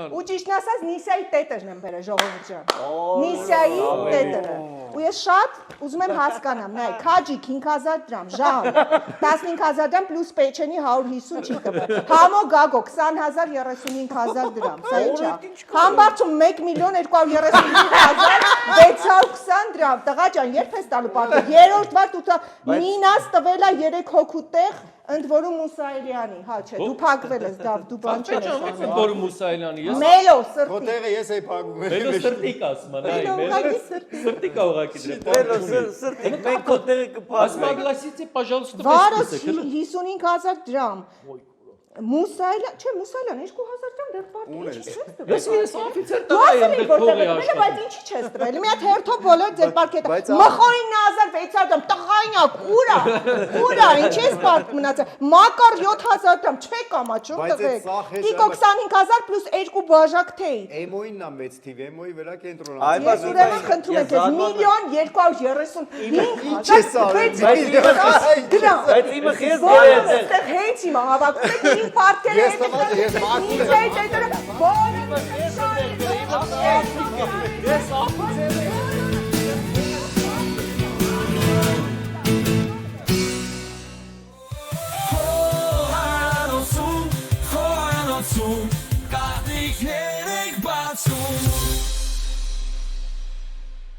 Ու ճիշտն ասած Նիսայի տետերն եմ բերել ժողովուրդ ջան։ Նիսայի տետերը։ Ու ես շատ ուզում եմ հասկանամ, նայ, քաջիկ 5000 դրամ, ժամ 15000 դրամ պլյուս պեչենի 150 չի կբեր։ Համո գագո 20000 35000 դրամ, սա ի՞նչ է։ Համբարձում 1.235,620 դրամ, տղա ջան, երբ ես տալու պարտը։ Երրորդ վար դու Նինաս տվել է 3 հոգու տեղ ընդ որում Մուսայելյանի, հա չէ, դու փակվել ես, դու բան չես ասում։ Ընդ որում Մուսայելյանի, ես։ Մելո սրտի։ Քո տեղը ես էի փակում։ Մելո սրտիկ ասում, նայ, մելո սրտիկ է ուղակի դրել։ Մելո սրտիկ, մենք քո տեղը կփակենք։ Согласите, пожалуйста, Վարոս 55000 դրամ։ Մուսայելյան, չէ, Մուսայելյան 2000 դրամ դեռ պարտի չես տվել։ Ես օֆիցեր տղա եմ դեռ փողի աշխատում։ Բայց ինչի չես տվել։ Մի հատ հերթով բոլոր ձեր պարկետը։ Մխորին 1600 դրամ, տղայնակ, ուրա, ինչ ես պարկ մնացել։ Մակար 7000 դրամ, չեք ամաչում տղեկ։ Տիկո 25000 պլյուս 2 բաժակ թեյ։ Էմոյինն է մեծ թիվ, էմոյի վրա կենտրոնացած։ Ես ուրեմն խնդրում եմ քեզ 1.235 դրամ։ Բայց իմը քեզ այստեղ հենց հիմա հավաքում եք իմ պարտքերը։ Ես մաքուր եմ։ Բոլորը